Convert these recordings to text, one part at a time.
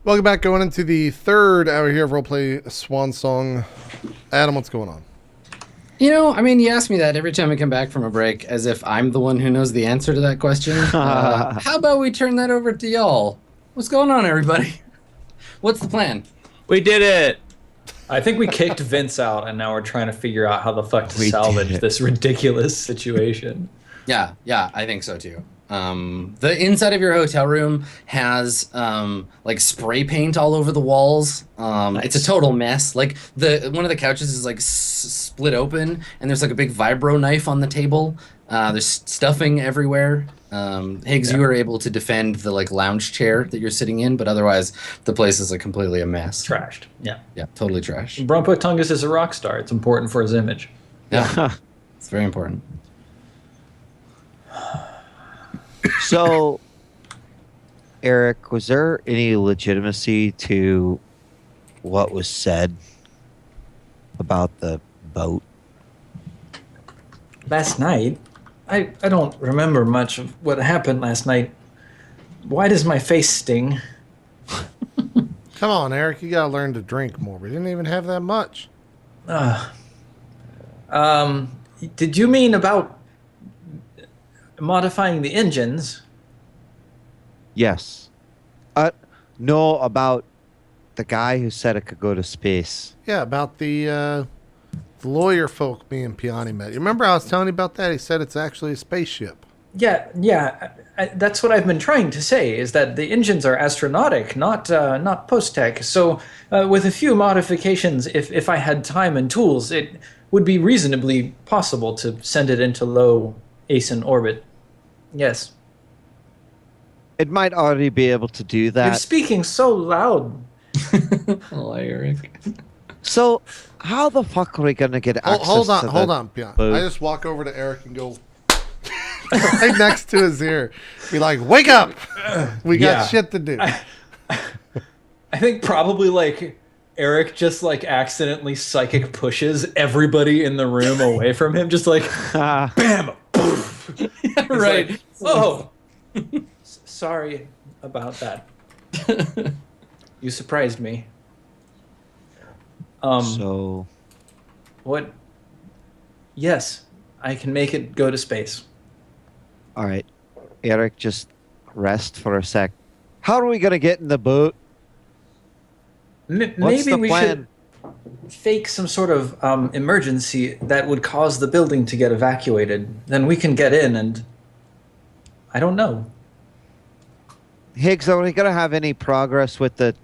Welcome back. Going into the third hour here of RollPlay Swan Song. Adam, what's going on? You ask me that every time I come back from a break as if I'm the one who knows the answer to that question. How about we turn that over to y'all? What's going on, everybody? What's the plan? We did it! I think we kicked Vince out, and now we're trying to figure out how the fuck to salvage this ridiculous situation. Yeah, I think so too. The inside of your hotel room has like spray paint all over the walls. Nice. It's a total mess. Like one of the couches is like split open, and there's like a big vibro knife on the table. There's stuffing everywhere. Higgs, you were able to defend the like lounge chair that you're sitting in, but otherwise the place is like completely a mess. Trashed. Yeah. Yeah, totally trashed. Brumpo Tungus is a rock star. It's important for his image. Yeah, it's very important. So, Eric, was there any legitimacy to what was said about the boat? Last night? I don't remember much of what happened last night. Why does my face sting? Come on, Eric. You gotta learn to drink more. We didn't even have that much. Did you mean about modifying the engines? Yes. No, about the guy who said it could go to space. Yeah, about the lawyer folk me and Piani met. You remember I was telling you about that? He said it's actually a spaceship. Yeah. That's what I've been trying to say, is that the engines are astronautic, not post-tech. So with a few modifications, if I had time and tools, it would be reasonably possible to send it into low ASIN orbit. Yes. It might already be able to do You're that. speaking so loud. Oh, Eric. So, how the fuck are we going to get access Hold on, to hold the on, Piani. boat? I just walk over to Eric and go right next to his ear. Be like, wake up! We got Yeah. shit to do. I think probably like Eric just like accidentally psychic pushes everybody in the room away from him, just like bam, poof. He's Right. like, oh, sorry about that. You surprised me. So, What? Yes, I can make it go to space. all right. Eric, just rest for a sec. How are we going to get in the boat? What's Maybe the we plan? should fake some sort of emergency that would cause the building to get evacuated. Then we can get in and... I don't know. Higgs, are we going to have any progress with the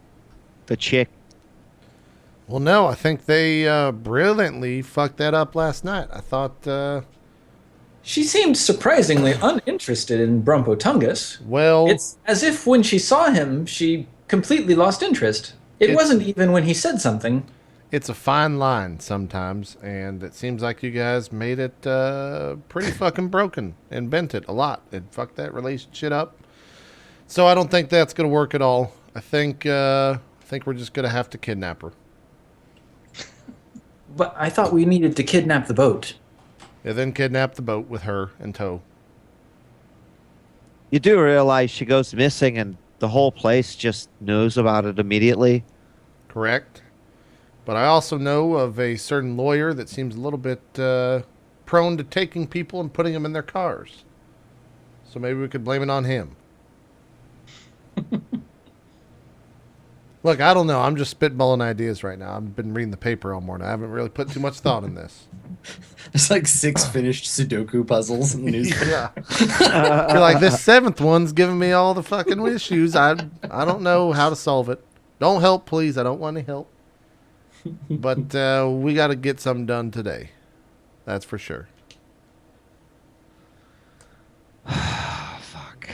chick? Well, no, I think they brilliantly fucked that up last night. I thought, She seemed surprisingly uninterested in Brumpo Tungus. well... It's as if when she saw him, she completely lost interest. It wasn't even when he said something. It's a fine line sometimes, and it seems like you guys made it pretty fucking broken and bent it a lot and fucked that relationship up. So I don't think that's going to work at all. I think we're just going to have to kidnap her. But I thought we needed to kidnap the boat. And then kidnap the boat with her in tow. You do realize she goes missing and the whole place just knows about it immediately? Correct? But I also know of a certain lawyer that seems a little bit prone to taking people and putting them in their cars. So maybe we could blame it on him. Look, I don't know. I'm just spitballing ideas right now. I've been reading the paper all morning. I haven't really put too much thought in this. There's like 6 finished Sudoku puzzles in the newspaper. Yeah. You're like, this 7th one's giving me all the fucking issues. I don't know how to solve it. Don't help, please. I don't want any help. But we got to get something done today. That's for sure. Fuck.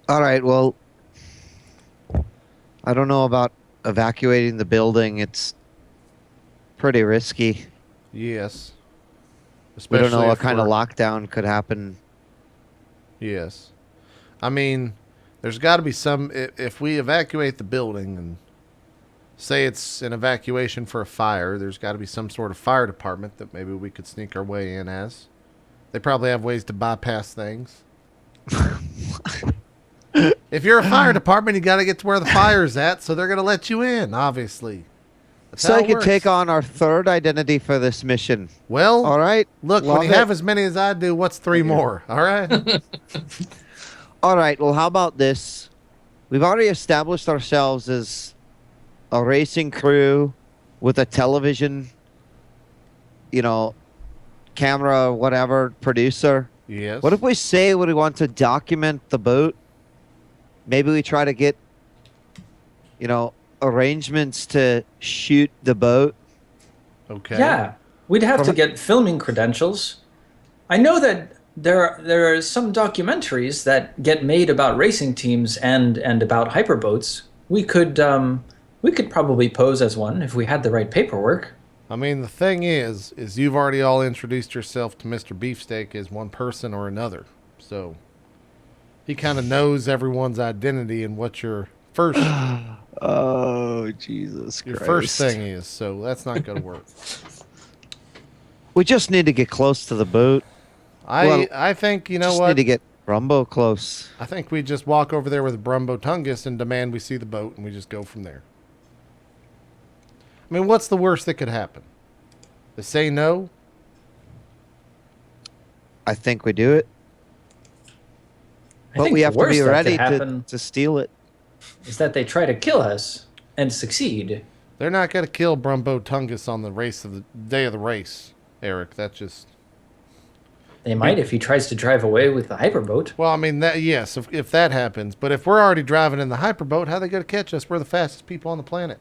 All right, well, I don't know about evacuating the building. It's pretty risky. Yes. We don't know Especially what if kind of we're- lockdown could happen. Yes. I mean, there's got to be some... If we evacuate the building and say it's an evacuation for a fire, there's got to be some sort of fire department that maybe we could sneak our way in as. They probably have ways to bypass things. If you're a fire department, you got to get to where the fire's at, so they're going to let you in, obviously. That's So how I it can works. take on our third identity for this mission. Well, All right. look, Love when you it. have as many as I do, what's 3 more? All right? All right. Well, how about this? We've already established ourselves as a racing crew with a television, camera, whatever, producer. Yes. What if we say we want to document the boat? Maybe we try to get, arrangements to shoot the boat. Okay. Yeah, we'd have to get filming credentials. I know that there are some documentaries that get made about racing teams and about hyperboats. We could probably pose as one if we had the right paperwork. I mean, the thing is you've already all introduced yourself to Mr. Beefsteak as one person or another. So he kind of knows everyone's identity and what your first Oh, Jesus your Christ. first thing is. So that's not going to work. We just need to get close to the boat. I think, you know Just what? need to get Rumbo close. I think we just walk over there with Brumbo Tungus and demand we see the boat, and we just go from there. I mean, what's the worst that could happen? They say no? I think we do it. I But think we the have to be worst that ready could happen to steal it. is that they try to kill us and succeed. They're not going to kill Brumbo Tungus on the day of the race, Eric. That's just... They might if he tries to drive away with the hyperboat. Well, I mean, yes, if that happens. But if we're already driving in the hyperboat, how are they going to catch us? We're the fastest people on the planet.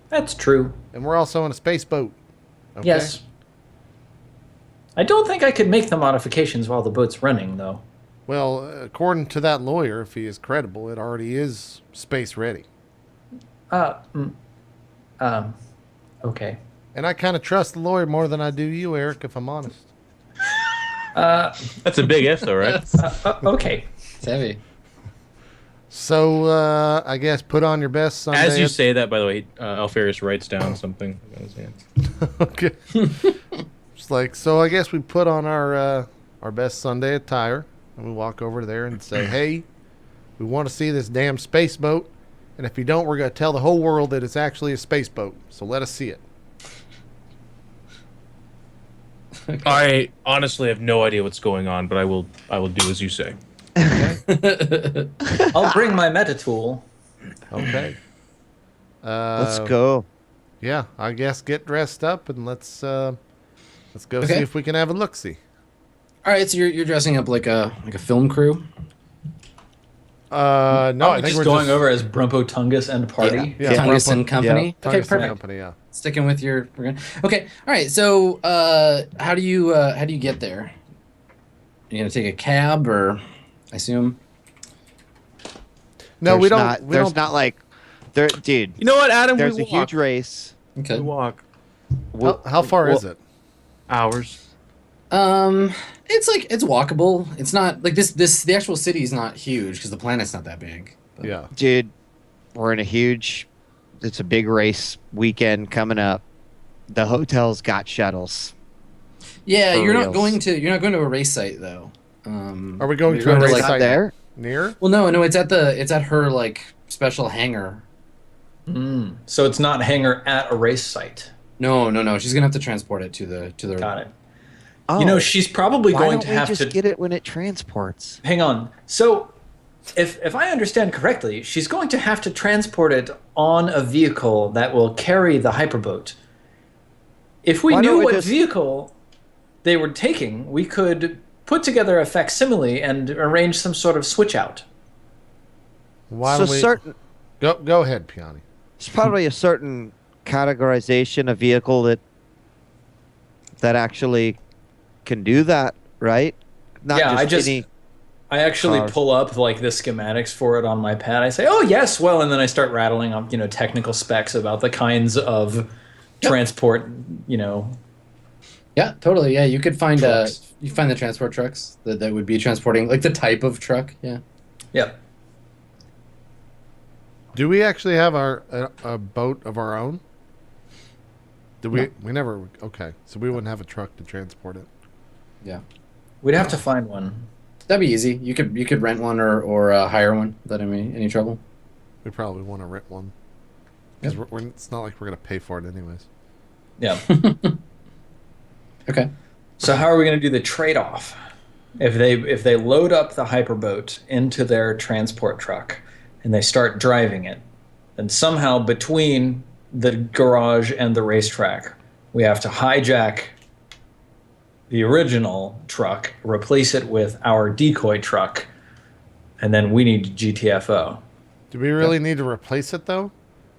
That's true. And we're also in a space boat. Okay? Yes. I don't think I could make the modifications while the boat's running, though. Well, according to that lawyer, if he is credible, it already is space ready. Okay. And I kind of trust the lawyer more than I do you, Eric, if I'm honest. That's a big if, though, right? Okay. It's heavy. So, I guess put on your best Sunday. As you say that, by the way, Alfarius writes down something. Okay. It's like, so I guess we put on our best Sunday attire, and we walk over there and say, hey, we want to see this damn space boat, and if you don't, we're going to tell the whole world that it's actually a space boat, so let us see it. I honestly have no idea what's going on, but I will do as you say. I'll bring my meta tool. Okay. Let's go. Yeah, I guess get dressed up, and let's go see Okay. if we can have a look-see. All right, so you're dressing up like a film crew. No, I think just we're going just over as Brumpo Tungus and party. Yeah, Tungus Brumpo- and Company. yeah, Okay, Tungus and perfect. Company, yeah. Sticking with your. We're gonna, okay, all right. So, how do you get there? You gonna take a cab, or I assume? No, There's we don't. Not, we there's don't. not like, dude. You know what, Adam? There's we a huge walk. race. Okay. We walk How far is it? hours. It's walkable. It's not like this. The actual city is not huge because the planet's not that big. But- Yeah. Dude, we're in it's a big race weekend coming up. The hotel's got shuttles. Yeah, For you're not reals. going to a race site though. Are we going You're to a going to, race like, site there? near? Well, no, it's at her like special hangar. So it's not hangar at a race site. No. She's gonna have to transport it to the. Got it. Oh, You know, she's probably why going don't to we have just to get it when it transports? hang on. So, if I understand correctly, she's going to have to transport it on a vehicle that will carry the hyperboat. If we Why don't knew we what just- vehicle they were taking, we could put together a facsimile and arrange some sort of switch out. Why So don't we certain, go ahead, Piani? it's probably a certain categorization of vehicle that actually can do that, right? Not Yeah, I actually cars. pull up like the schematics for it on my pad. I say, "Oh yes, well," and then I start rattling up, technical specs about the kinds of transport, Yeah, totally. Yeah, you could find Trucks. you find the transport trucks that would be transporting like the type of truck. Yeah. Yep. Do we actually have a boat of our own? Do we? No. We never. Okay, so we wouldn't have a truck to transport it. Yeah. We'd have to find one. That'd be easy. You could rent one or hire one without any trouble. We probably want to rent one. Because it's not like we're going to pay for it anyways. Yeah. Okay. So how are we going to do the trade-off? If they load up the hyperboat into their transport truck and they start driving it, then somehow between the garage and the racetrack, we have to hijack the original truck, replace it with our decoy truck, and then we need GTFO. Do we really need to replace it, though?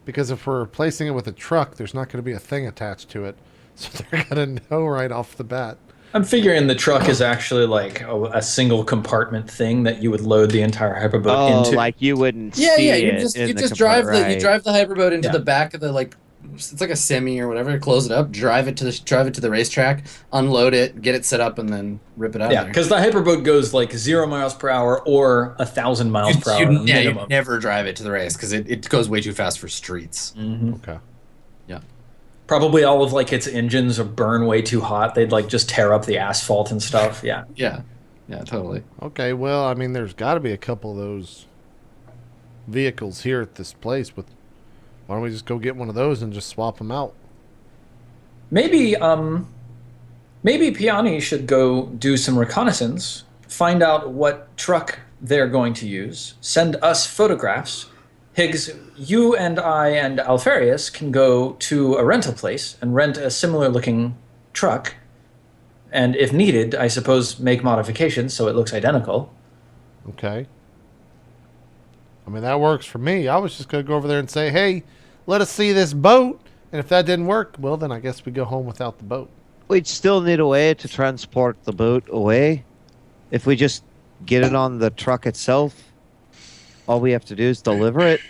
Because if we're replacing it with a truck, there's not going to be a thing attached to it. So they're going to know right off the bat. I'm figuring the truck is actually like a single compartment thing that you would load the entire hyperboat into. like you wouldn't Yeah, see yeah. it. You just drive right. you drive the hyperboat into Yeah. the back of the it's like a semi or whatever. Close it up, drive it to the racetrack, unload it, get it set up, and then rip it out. Yeah, of there. because the hyperboat goes like 0 miles per hour or 1,000 miles per hour You minimum. never drive it to the race because it goes way too fast for streets. Okay. Yeah. Probably all of like its engines would burn way too hot. They'd like just tear up the asphalt and stuff. Yeah. Yeah. Yeah, totally. Okay, well, I mean, there's got to be a couple of those vehicles here at this place. Why don't we just go get one of those and just swap them out? Maybe Piani should go do some reconnaissance, find out what truck they're going to use, send us photographs. Higgs, you and I and Alfarius can go to a rental place and rent a similar looking truck. And if needed, I suppose make modifications so it looks identical. Okay. I mean, that works for me. I was just going to go over there and say, hey, let us see this boat. And if that didn't work, well, then I guess we go home without the boat. We'd still need a way to transport the boat away. If we just get it on the truck itself, all we have to do is deliver it.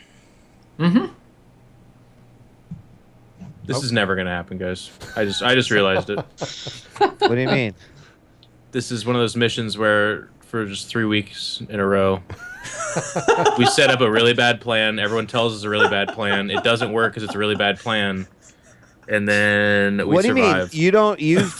Mm-hmm. This is never gonna happen, guys. I just realized it. What do you mean? This is one of those missions where for just 3 weeks in a row, we set up a really bad plan. Everyone tells us it's a really bad plan. It doesn't work because it's a really bad plan. And then we What do survive. you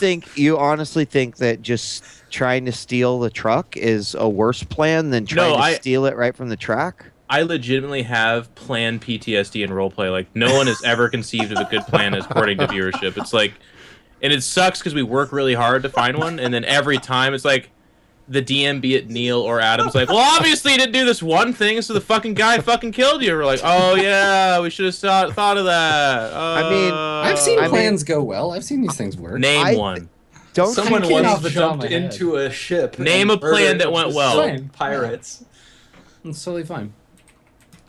mean? You honestly think that just trying to steal the truck is a worse plan than trying to steal it right from the track? I legitimately have plan PTSD in roleplay. Like, no one has ever conceived of a good plan according to viewership. It's like, and it sucks because we work really hard to find one, and then every time it's like, the DM, be it Neil or Adam's like, well, obviously you didn't do this one thing, so the fucking guy fucking killed you. We're like, oh yeah, we should have thought of that. I mean, I've seen plans go well. I've seen these things work. Name one. Don't Someone can't off once the top of jumped my head. into a ship. Name and a plan murdered that went just well. some pirates. It's totally fine.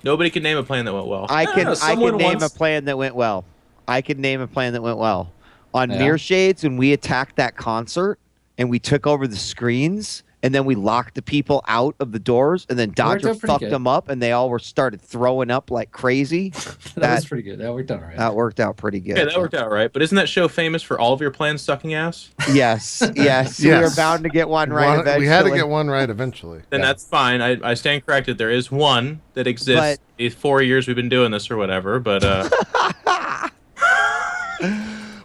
Nobody can name a plan that went well. I can someone name once- a plan that went well. I can name a plan that went well. On Yeah. Mirror Shades, when we attacked that concert and we took over the screens and then we locked the people out of the doors and then Dodger out pretty fucked good. them up and they all started throwing up like crazy. That was pretty good. That worked out all right. That worked out pretty good. Yeah, that worked out right. But isn't that show famous for all of your plans sucking ass? Yes, yes. We were bound to get one right eventually. We had to get one right eventually. Then that's fine. I stand corrected. There is one that exists. It's 4 years we've been doing this or whatever, but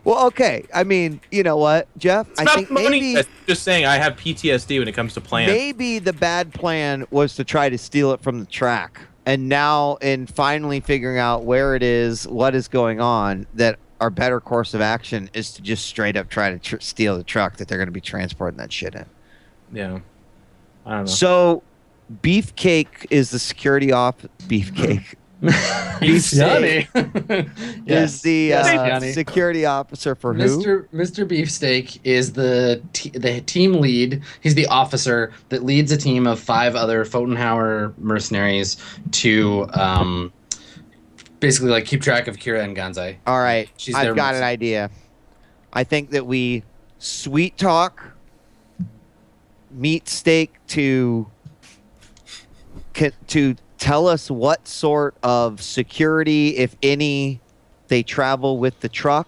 Well, okay. I mean, you know what, Jeff? it's I about think money. maybe I'm just saying I have PTSD when it comes to plans. maybe the bad plan was to try to steal it from the track. And now, in finally figuring out where it is, what is going on, that our better course of action is to just straight up try to steal the truck that they're going to be transporting that shit in. Yeah. I don't know. So, Beefcake is the security Beefcake Johnny. is the Johnny. security officer for who? Mr. Beefsteak is the team lead. He's the officer that leads a team of 5 other Pfotenhauer mercenaries to basically like keep track of Kira and Ganzai. All right, She's their I've got an mercenary. idea. I think that we sweet talk Meat Steak to tell us what sort of security, if any, they travel with the truck,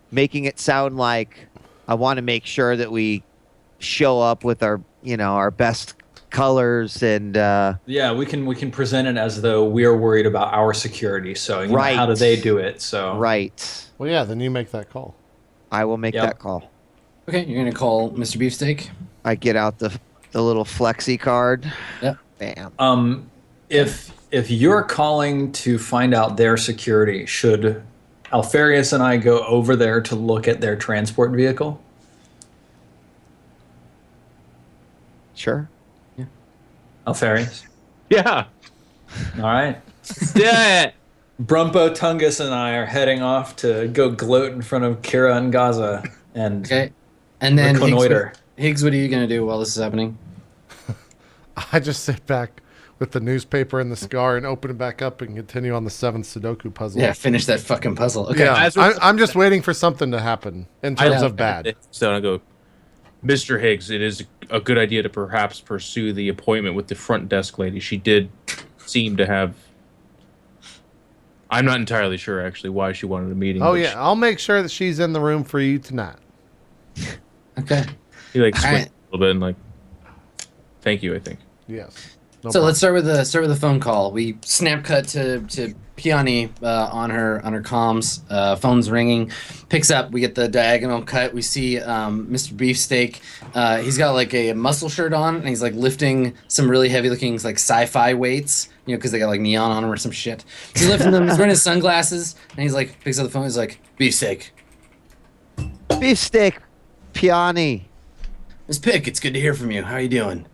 making it sound like I want to make sure that we show up with our best colors and Yeah, we can present it as though we are worried about our security. So you know, how do they do it? So right. Well, yeah, then you make that call. I will make Yep. that call. Okay, you're gonna call Mr. Beefsteak. I get out the The little flexi card. Yep. Bam. If you're calling to find out their security, should Alfarius and I go over there to look at their transport vehicle? Sure. Alfarius? Yeah. All right. Yeah. Brumpo, Tungus, and I are heading off to go gloat in front of Kira and Gaza and Okay. And then reconnoiter. Higgs, what are you going to do while this is happening? I just sit back with the newspaper and the cigar and open it back up and continue on the 7th Sudoku puzzle. Yeah, finish that fucking puzzle. Okay. Yeah, As we're- I'm just waiting for something to happen in terms of bad. So I go, Mr. Higgs, it is a good idea to perhaps pursue the appointment with the front desk lady. She did seem to have. I'm not entirely sure actually why she wanted a meeting. Oh but yeah, I'll make sure that she's in the room for you tonight. Okay. He like All squinted right. a little bit and like, thank you. I think. Yes. So let's start with the phone call. We snap cut to Peony on her comms. Phone's ringing, picks up. We get the diagonal cut. We see Mr. Beefsteak. He's got like a muscle shirt on, and he's like lifting some really heavy looking like sci-fi weights. You know, because they got like neon on them or some shit. He's lifting them. He's wearing his sunglasses, and he's like picks up the phone. He's like, Beefsteak. Beefsteak, Peony. Miss Pick, it's good to hear from you. How are you doing?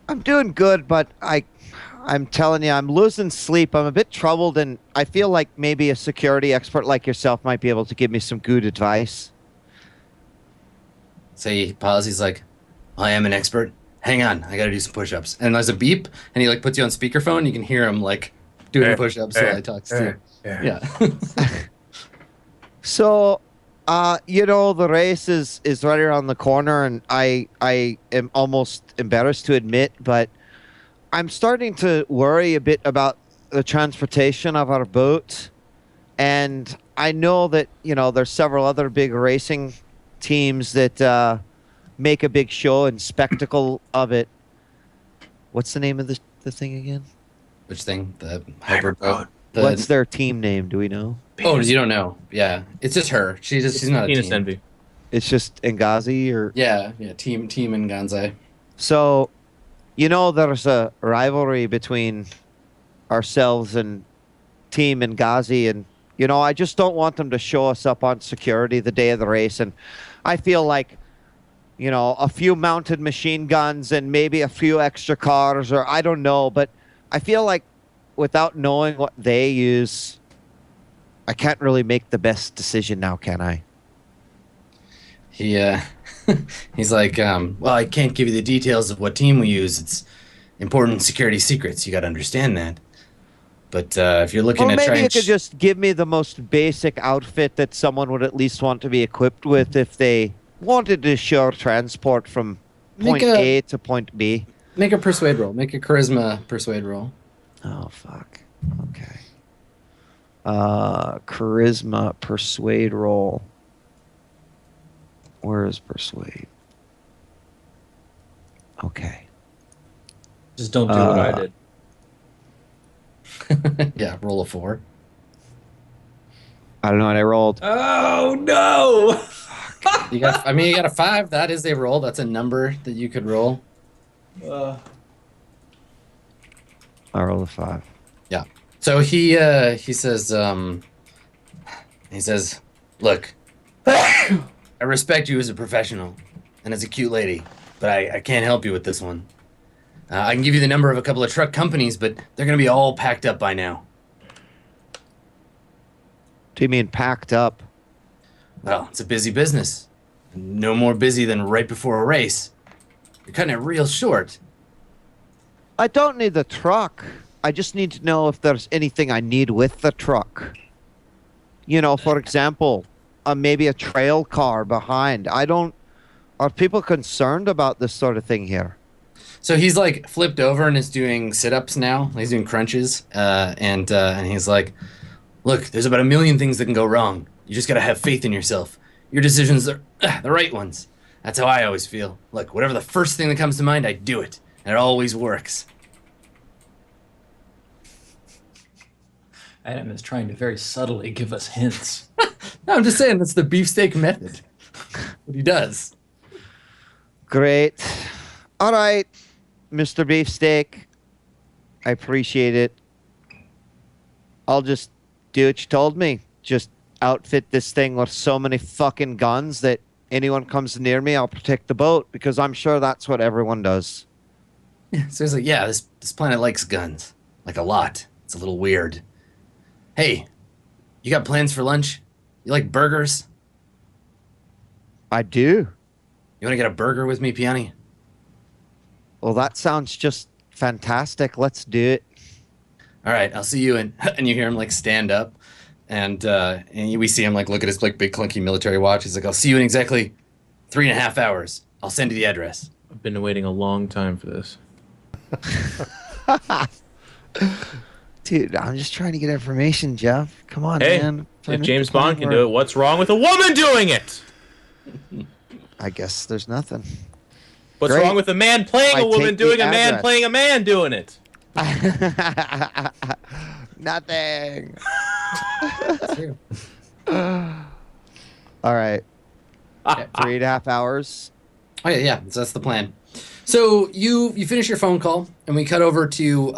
I'm doing good, but I'm telling you, I'm losing sleep. I'm a bit troubled, and I feel like maybe a security expert like yourself might be able to give me some good advice. So he pauses. He's like, I am an expert. Hang on, I gotta do some push-ups. And there's a beep, and he like puts you on speakerphone. You can hear him like doing push-ups while he talks to you. Yeah. So, you know, the race is right around the corner, and I am almost embarrassed to admit, but I'm starting to worry a bit about the transportation of our boat. And I know that, you know, there's several other big racing teams that make a big show and spectacle of it. What's the name of the thing again? Which thing? The hyperboat. What's their team name? Do we know? Oh, you don't know? Yeah, it's just her. She's not a Penis team. envy. It's just Ngazi or... Yeah, team and Ganzai. So, you know, there's a rivalry between ourselves and Team and Ghazi, and, you know, I just don't want them to show us up on security the day of the race. And I feel like, you know, a few mounted machine guns and maybe a few extra cars, or I don't know, but I feel like without knowing what they use, I can't really make the best decision now, can I? He's like, well, I can't give you the details of what team we use. It's important security secrets. You got to understand that. But if you're looking Or at maybe trying you could just give me the most basic outfit that someone would at least want to be equipped with if they wanted to share transport from point A to point B. Make a persuade roll. Make a charisma persuade roll. Oh, fuck. Okay. Charisma persuade roll. Where is persuade? Okay. Just don't do what I did. Yeah, roll a 4. I don't know what I rolled. Oh no! You got a 5. That is a roll. That's a number that you could roll. I rolled a 5. Yeah. So he says, look, I respect you as a professional and as a cute lady, but I can't help you with this one. I can give you the number of a couple of truck companies, but they're going to be all packed up by now. Do you mean packed up? Well, it's a busy business. No more busy than right before a race. You're cutting it real short. I don't need the truck. I just need to know if there's anything I need with the truck. You know, for example, maybe a trail car behind. Are people concerned about this sort of thing here? So he's like flipped over and is doing sit-ups now. He's doing crunches, and he's like, "Look, there's about 1 million things that can go wrong. You just gotta have faith in yourself. Your decisions are the right ones. That's how I always feel. Look, whatever the first thing that comes to mind, I do it, and it always works." Adam is trying to very subtly give us hints. No, I'm just saying that's the beefsteak method. What he does. Great. All right, Mr. Beefsteak. I appreciate it. I'll just do what you told me. Just outfit this thing with so many fucking guns that anyone comes near me, I'll protect the boat, because I'm sure that's what everyone does. Seriously, yeah, this planet likes guns. Like a lot. It's a little weird. Hey, you got plans for lunch? You like burgers? I do. You want to get a burger with me, Piani? Well, that sounds just fantastic. Let's do it. All right, I'll see you in. And you hear him like stand up, and we see him like look at his like big clunky military watch. He's like, "I'll see you in exactly 3.5 hours. I'll send you the address." I've been waiting a long time for this. Dude, I'm just trying to get information, Geoff. Come on, Hey, man. if James Bond can do it, what's wrong with a woman doing it? I guess there's nothing. What's Great. wrong with a man playing I a woman take the doing a man address. playing a man doing it? Nothing. True. All right. 3.5 hours. Oh yeah, so that's the plan. So you finish your phone call, and we cut over to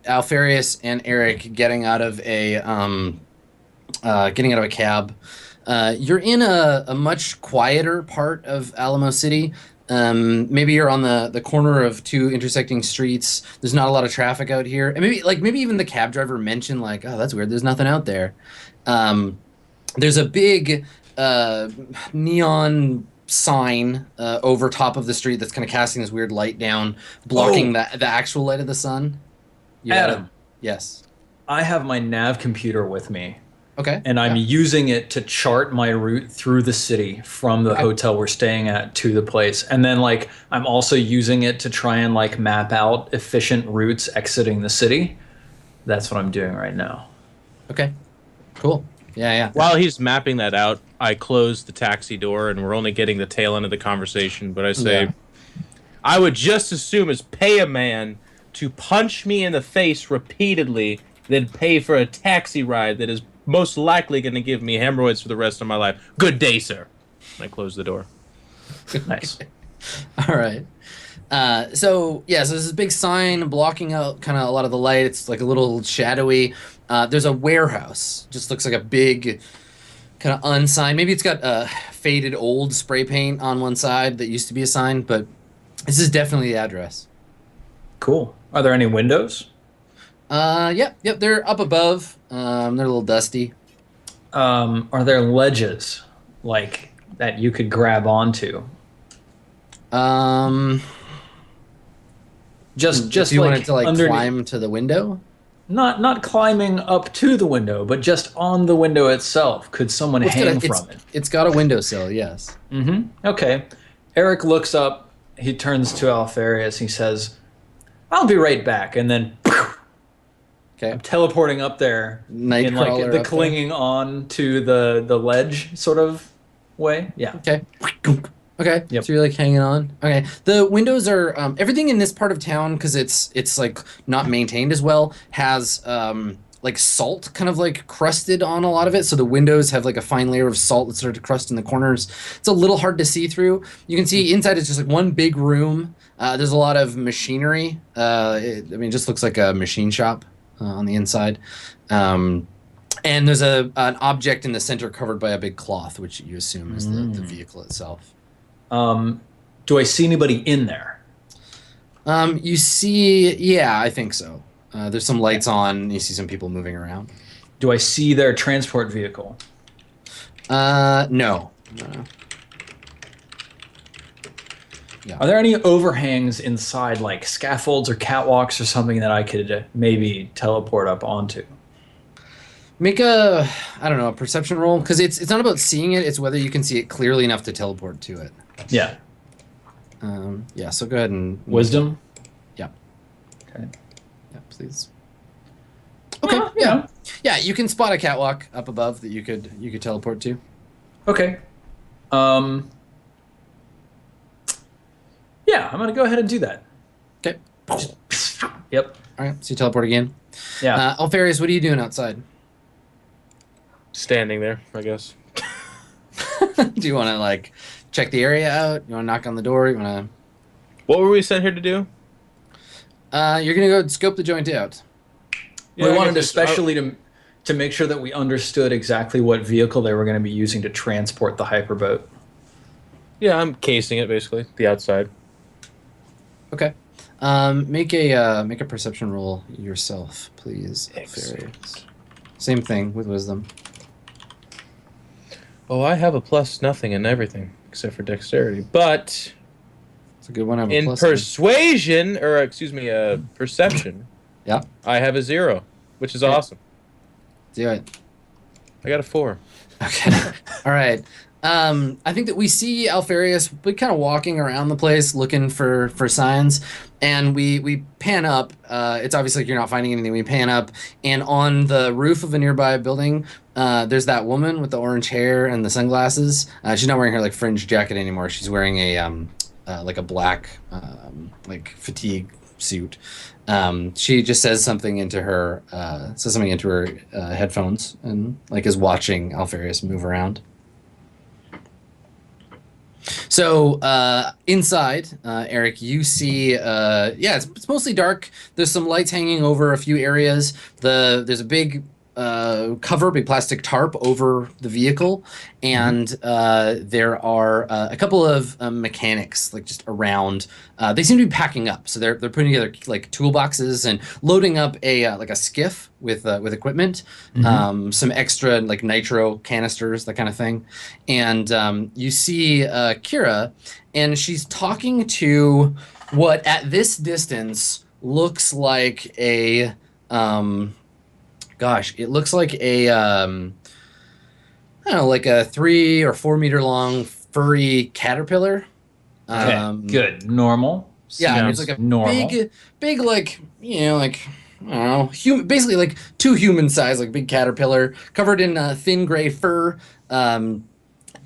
Alfarius and Eric getting out of a cab. You're in a much quieter part of Alamo City. Maybe you're on the corner of two intersecting streets. There's not a lot of traffic out here, and maybe even the cab driver mentioned like, "Oh, that's weird. There's nothing out there." There's a big neon sign over top of the street that's kind of casting this weird light down, blocking the actual light of the sun. Adam. Yes. I have my nav computer with me, Okay. and I'm Yeah. using it to chart my route through the city from the hotel we're staying at to the place. And then like I'm also using it to try and like map out efficient routes exiting the city. That's what I'm doing right now. Okay. Cool. Yeah. While he's mapping that out, I close the taxi door, and we're only getting the tail end of the conversation. But I say, Yeah. I would just as soon as pay a man to punch me in the face repeatedly than pay for a taxi ride that is most likely going to give me hemorrhoids for the rest of my life. Good day, sir. And I close the door. Nice. All right. So there's this big sign blocking out kind of a lot of the light. It's like a little shadowy. There's a warehouse. Just looks like a big kind of unsigned. Maybe it's got faded old spray paint on one side that used to be a sign, but this is definitely the address. Cool. Are there any windows? Yep. They're up above. They're a little dusty. Are there ledges like that you could grab onto? Just do you like want it to like underneath- climb to the window? Not climbing up to the window, but just on the window itself. Could someone hang from it? It's got a windowsill. Yes. Okay. Eric looks up. He turns to Alfarius. He says, "I'll be right back." And then Okay. I'm teleporting up there in like Nightcrawler the up clinging on to the ledge sort of way. Yeah. Okay. Okay. Yep. So you're like hanging on. Okay. The windows are everything in this part of town, because it's like not maintained as well, has like salt kind of like crusted on a lot of it. So the windows have like a fine layer of salt that's started to crust in the corners. It's a little hard to see through. You can see inside is just like one big room. There's a lot of machinery. It just looks like a machine shop on the inside. And there's an object in the center covered by a big cloth, which you assume is the vehicle itself. Do I see anybody in there? You see, yeah, I think so. There's some lights on. You see some people moving around. Do I see their transport vehicle? No. Are there any overhangs inside, like scaffolds or catwalks or something that I could maybe teleport up onto? Make a perception roll, because it's not about seeing it. It's whether you can see it clearly enough to teleport to it. Yeah. So go ahead and Wisdom? Yeah. Okay. Yeah, please. Okay. Yeah. Yeah, you can spot a catwalk up above that you could teleport to. Okay. Yeah, I'm gonna go ahead and do that. Okay. Yep. All right. So you teleport again. Yeah. Alfarius, what are you doing outside? Standing there, I guess. Do you want to like check the area out? You want to knock on the door? You want What were we sent here to do? You're gonna go scope the joint out. Yeah, we I wanted guess especially to make sure that we understood exactly what vehicle they were going to be using to transport the hyperboat. Yeah, I'm casing it basically, the outside. Okay. Make a perception roll yourself, please. Alfarius. Same thing with wisdom. Oh, I have a plus nothing in everything except for dexterity, but It's a good one. I have a in plus in. persuasion, or excuse me, perception, Yeah. I have a 0, which is Okay. awesome. Do it. I got a 4. Okay. All right. I think that we see Alfarius kind of walking around the place looking for signs, and we pan up. It's obviously like you're not finding anything. We pan up, and on the roof of a nearby building, there's that woman with the orange hair and the sunglasses. She's not wearing her like fringe jacket anymore. She's wearing a like a black like fatigue suit. She just says something into her headphones and like is watching Alfarius move around. So inside, Eric, you see, it's mostly dark. There's some lights hanging over a few areas. There's a big big plastic tarp over the vehicle, and there are a couple of mechanics like just around. They seem to be packing up, so they're putting together like toolboxes and loading up a like a skiff with equipment, some extra like nitro canisters, that kind of thing, and you see Kira, and she's talking to what at this distance looks like a it looks like a I don't know, like a 3 or 4 meter long furry caterpillar. Okay, good. Normal. Yeah, I mean, it's like a normal. big like, you know, like, I don't know, basically like 2 human size, like big caterpillar covered in thin gray fur. And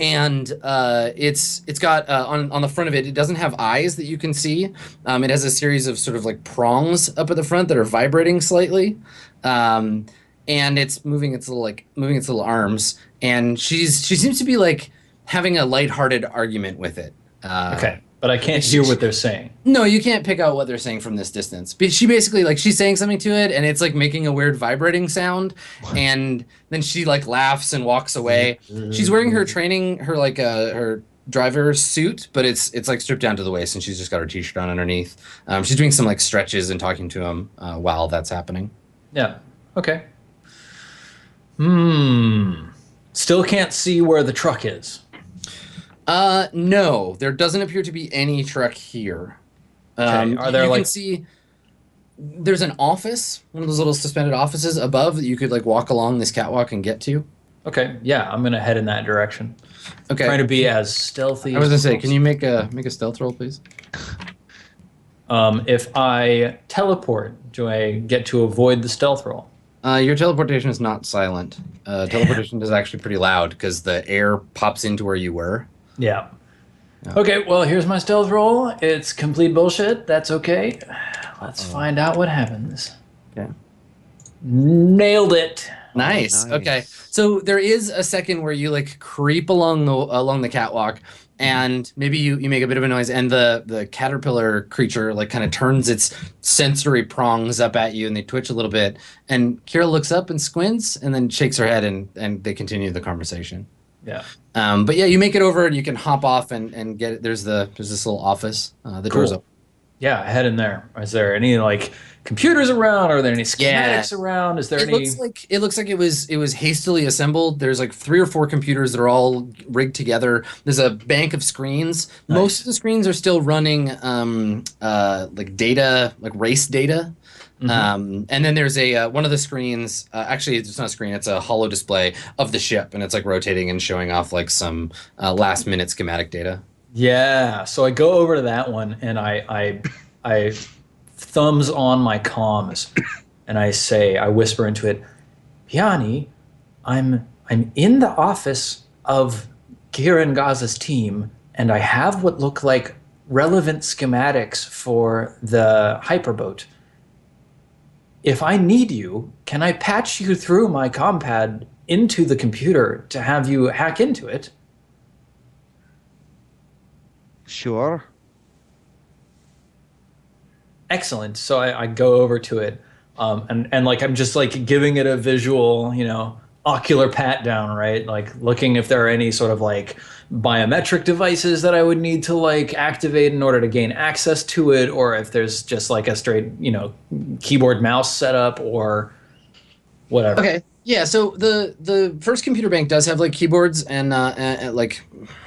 it's got on the front of it, it doesn't have eyes that you can see. It has a series of sort of like prongs up at the front that are vibrating slightly. And it's moving its little arms, and she seems to be like having a lighthearted argument with it. Okay, but I can't hear what they're saying. No, you can't pick out what they're saying from this distance. But she basically like she's saying something to it, and it's like making a weird vibrating sound, and then she like laughs and walks away. She's wearing her her driver's suit, but it's like stripped down to the waist, and she's just got her t-shirt on underneath. She's doing some like stretches and talking to him while that's happening. Yeah. Okay. Still can't see where the truck is. No, there doesn't appear to be any truck here. Okay. Are there you like can see there's an office, one of those little suspended offices above that you could like walk along this catwalk and get to. Okay, yeah, I'm gonna head in that direction. Okay. Trying to be as stealthy. I was gonna as say, possible. can you make a stealth roll, please? If I teleport, do I get to avoid the stealth roll? Your teleportation is not silent. Teleportation is actually pretty loud because the air pops into where you were. Yeah. Okay, well, here's my stealth roll. It's complete bullshit. That's okay. Let's find out what happens. Okay. Nailed it. Nice. Nice. Okay. So there is a second where you like creep along the catwalk, and maybe you make a bit of a noise, and the caterpillar creature like kind of turns its sensory prongs up at you, and they twitch a little bit. And Kira looks up and squints, and then shakes her head, and they continue the conversation. Yeah. But yeah, you make it over, and you can hop off and get it. There's this little office. The door's Cool. open. Yeah, I head in there. Is there any like computers around? Are there any schematics around? Is there It any? looks like it was hastily assembled. There's like 3 or 4 computers that are all rigged together. There's a bank of screens. Nice. Most of the screens are still running like data, like race data. And then there's a one of the screens. Actually, it's not a screen. It's a holo display of the ship, and it's like rotating and showing off like some last minute schematic data. Yeah. So I go over to that one and I thumbs on my comms and I whisper into it, Piani, I'm in the office of Kieran Gaza's team, and I have what look like relevant schematics for the hyperboat. If I need you, can I patch you through my compad into the computer to have you hack into it? Sure. excellent. So I go over to it, and like I'm just like giving it a visual, ocular pat down, right? Like looking if there are any sort of like biometric devices that I would need to like activate in order to gain access to it, or if there's just like a straight, keyboard mouse setup or whatever. Okay. Yeah, so the first computer bank does have like keyboards and like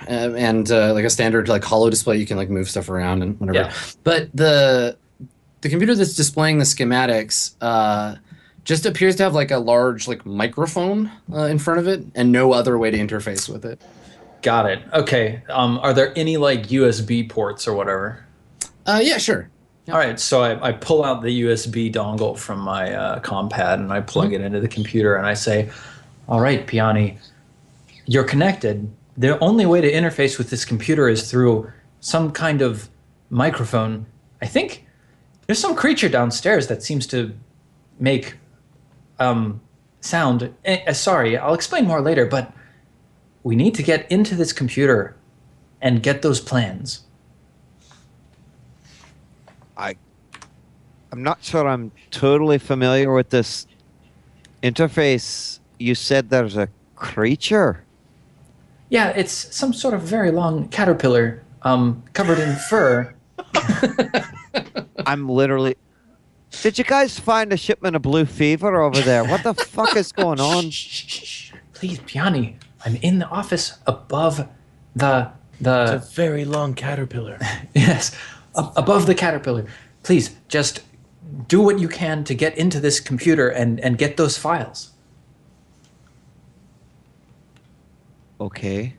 a standard like hollow display. You can like move stuff around and whatever. Yeah. But the computer that's displaying the schematics just appears to have like a large like microphone in front of it and no other way to interface with it. Got it. Okay. Are there any like USB ports or whatever? Yeah, sure. All right, so I pull out the USB dongle from my compad and I plug it into the computer and I say, all right, Piani, you're connected. The only way to interface with this computer is through some kind of microphone. I think there's some creature downstairs that seems to make sound. Sorry, I'll explain more later, but we need to get into this computer and get those plans. I'm not sure I'm totally familiar with this interface. You said there's a creature. Yeah, it's some sort of very long caterpillar, covered in fur. I'm literally... Did you guys find a shipment of blue fever over there? What the fuck is going on? Shh. Please, Piani, I'm in the office above the... It's a very long caterpillar. Yes, above the caterpillar. Please, just do what you can to get into this computer and get those files. Okay.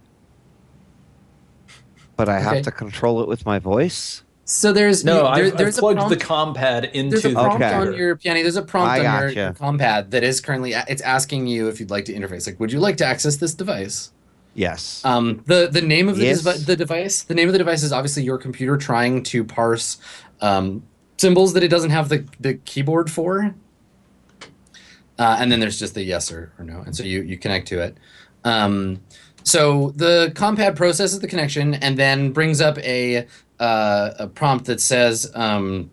But I have to control it with my voice? So there's I've plugged a the prompt. compad into There's a prompt Okay. on your Piani. There's a prompt I on your gotcha. compad that is currently it's asking you if you'd like to interface. Like, would you like to access this device? Yes. The name of Yes. the device. The name of the device is obviously your computer trying to parse symbols that it doesn't have the keyboard for. And then there's just the yes or no, and so you connect to it. So the compad processes the connection and then brings up a prompt that says, "Would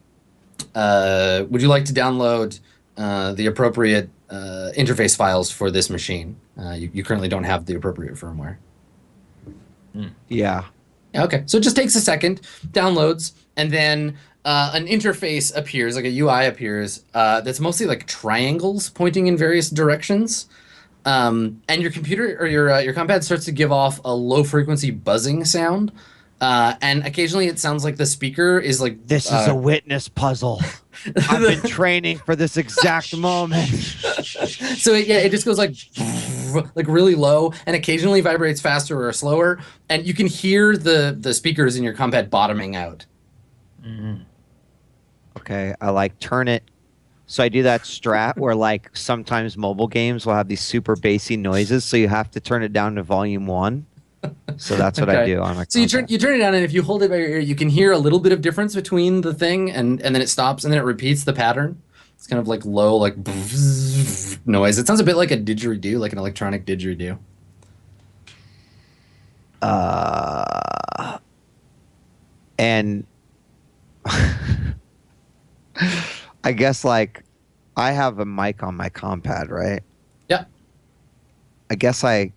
you like to download the appropriate interface files for this machine? You currently don't have the appropriate firmware." Yeah. Okay, so it just takes a second, downloads, and then an interface appears, like a UI appears, that's mostly like triangles pointing in various directions. And your computer or your compad starts to give off a low frequency buzzing sound. And occasionally it sounds like the speaker is like... This is a witness puzzle. I've been training for this exact moment. So it just goes like really low and occasionally vibrates faster or slower. And you can hear the speakers in your compad bottoming out. Okay, I like turn it. So I do that strat where like sometimes mobile games will have these super bassy noises, so you have to turn it down to volume 1. So that's what I do on a So you turn it down, and if you hold it by your ear, you can hear a little bit of difference between the thing, and then it stops, and then it repeats the pattern. It's kind of like low, like noise. It sounds a bit like a didgeridoo, like an electronic didgeridoo. And I guess like I have a mic on my compad, right? Yeah. I guess I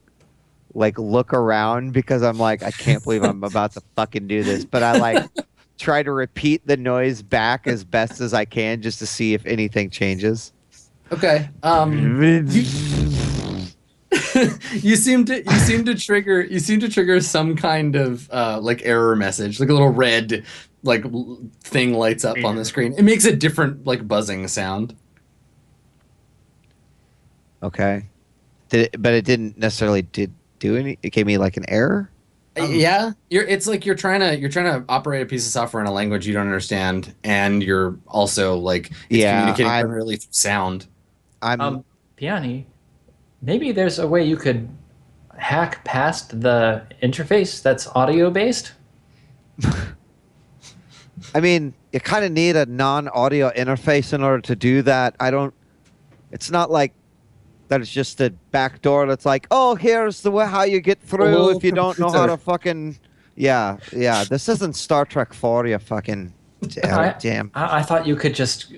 like look around because I'm like, I can't believe I'm about to fucking do this. But I like try to repeat the noise back as best as I can just to see if anything changes. Okay. You seem to trigger some kind of like error message, like a little red like thing lights up on the screen. It makes a different like buzzing sound. Okay. But it didn't necessarily do any. It gave me like an error. Yeah, it's like you're trying to operate a piece of software in a language you don't understand, and you're also like communicating primarily through sound. Piani, maybe there's a way you could hack past the interface that's audio based. I mean, you kind of need a non-audio interface in order to do that. It's not like that it's just a back door that's like, oh, here's the way how you get through if you don't know how to fucking... Yeah. This isn't Star Trek 4, you fucking... Damn. I thought you could just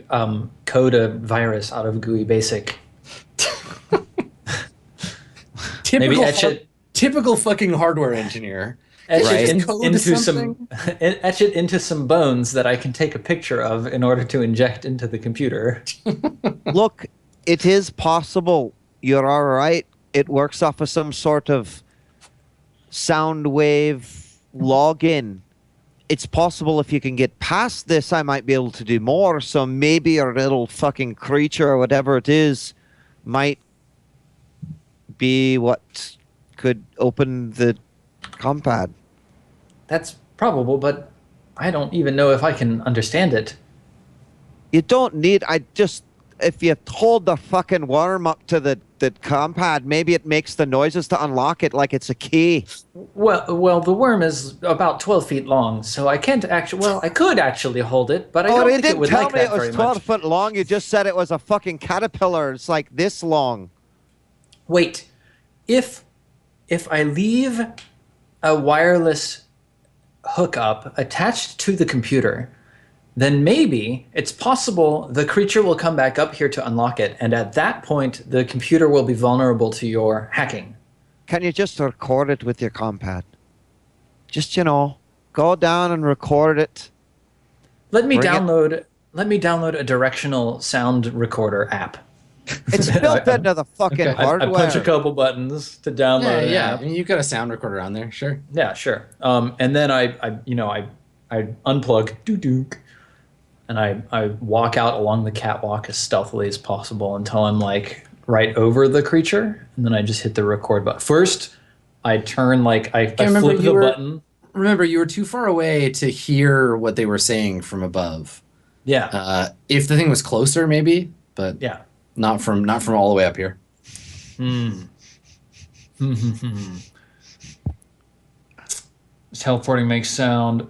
code a virus out of GUI Basic. Maybe Typical fucking hardware engineer. etch Right. it Code into something? etch it into some bones that I can take a picture of in order to inject into the computer. Look, it is possible. You're all right. It works off of some sort of sound wave login. It's possible if you can get past this, I might be able to do more. So maybe your little fucking creature or whatever it is might be what could open the compad. That's probable, but I don't even know if I can understand it. You don't need. If you hold the fucking worm up to the compad, maybe it makes the noises to unlock it like it's a key. Well, the worm is about 12 feet long, so I can't actually. Well, I could actually hold it, but I don't you think it didn't would tell like me that it was very 12 much. foot long. You just said it was a fucking caterpillar. It's like this long. Wait, if I leave a wireless hookup attached to the computer, then maybe it's possible the creature will come back up here to unlock it, and at that point, the computer will be vulnerable to your hacking. Can you just record it with your compad? Just, go down and record it. Let me Bring it. download a directional sound recorder app. It's built into the fucking I hardware. punch a couple buttons to download an Yeah. app. I mean, you've got a sound recorder on there, sure. Yeah, sure. And then I unplug, and I walk out along the catwalk as stealthily as possible until I'm like right over the creature, and then I just hit the record button. First, I turn I flip the button. Remember, you were too far away to hear what they were saying from above. Yeah, If the thing was closer, maybe, but yeah. not from all the way up here. Teleporting makes sound.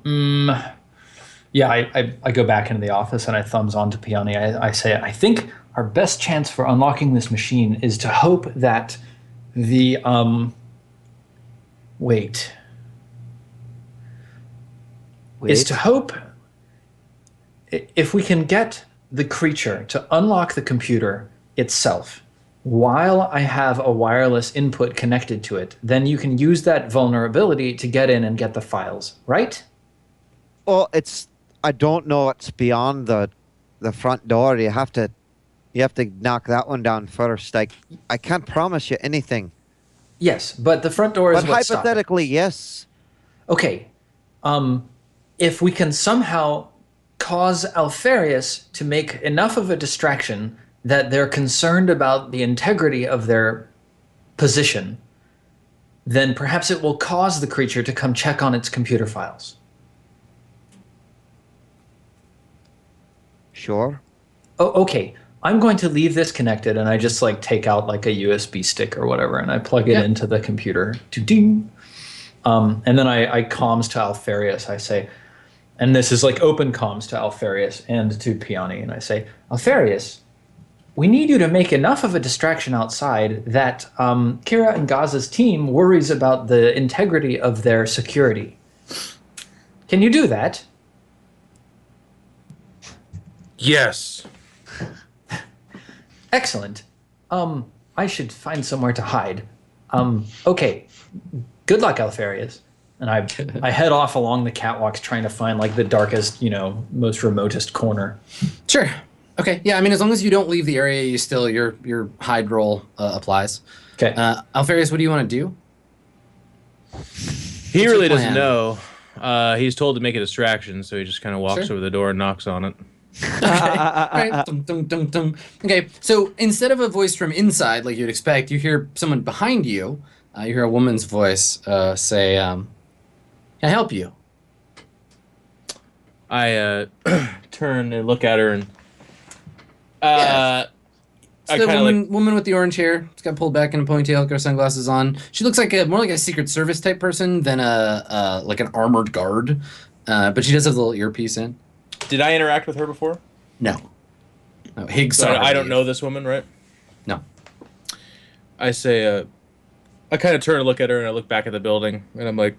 Yeah, I go back into the office and I thumbs on to Peony. I say, I think our best chance for unlocking this machine is to hope that the is to hope if we can get the creature to unlock the computer itself while I have a wireless input connected to it, then you can use that vulnerability to get in and get the files, right? Well, I don't know. It's beyond the front door. You have to knock that one down first. I can't promise you anything. Yes, but the front door is But what's stopping. hypothetically, yes. Okay. If we can somehow cause Alfarius to make enough of a distraction that they're concerned about the integrity of their position, then perhaps it will cause the creature to come check on its computer files. Sure. Oh, okay. I'm going to leave this connected, and I just take out a USB stick or whatever, and I plug it into the computer. Ding. And then I comms to Alfarius. I say, and this is open comms to Alfarius and to Peony, and I say, Alfarius, we need you to make enough of a distraction outside that Kira and Gaza's team worries about the integrity of their security. Can you do that? Yes. Excellent. I should find somewhere to hide. Okay. Good luck, Alfarius. And I head off along the catwalks trying to find the darkest, most remotest corner. Sure. Okay. Yeah. I mean, as long as you don't leave the area, your hide roll applies. Okay. Alfarius, what do you want to do? He your really plan? doesn't know. He's told to make a distraction, so he just kind of walks over the door and knocks on it. Okay. All right. Dum, dum, dum, dum. Okay. So instead of a voice from inside, like you'd expect, you hear someone behind you. You hear a woman's voice say, "Can I help you?" I turn and look at her and Yes. I The kind of woman with the orange hair. It's got pulled back in a ponytail, got her sunglasses on. She looks more like a Secret Service type person than an armored guard. But she does have the little earpiece in. Did I interact with her before? No. Higgs. So I don't know this woman, right? No. I say, I kind of turn and look at her, and I look back at the building, and I'm like,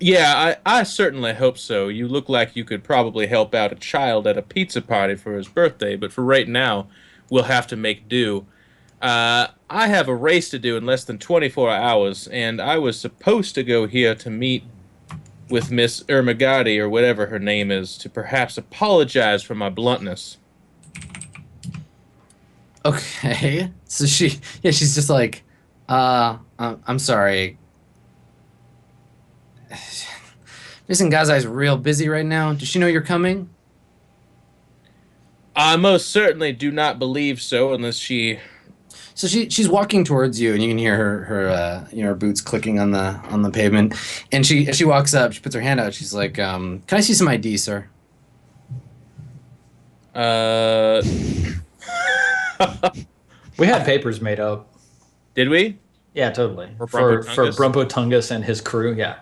Yeah, I certainly hope so. You look like you could probably help out a child at a pizza party for his birthday, but for right now, we'll have to make do. I have a race to do in less than 24 hours, and I was supposed to go here to meet with Miss Ermagati, or whatever her name is, to perhaps apologize for my bluntness. Okay. So she's just like, I'm sorry. Miss Ngazai's real busy right now. Does she know you're coming? I most certainly do not believe so, unless she. So she's walking towards you, and you can hear her boots clicking on the pavement. And as she walks up, she puts her hand out. She's like, "Can I see some ID, sir?" We had papers made up. Did we? Yeah, totally. For For Brumpo-Tungus? Brumpo Tungus and his crew, yeah.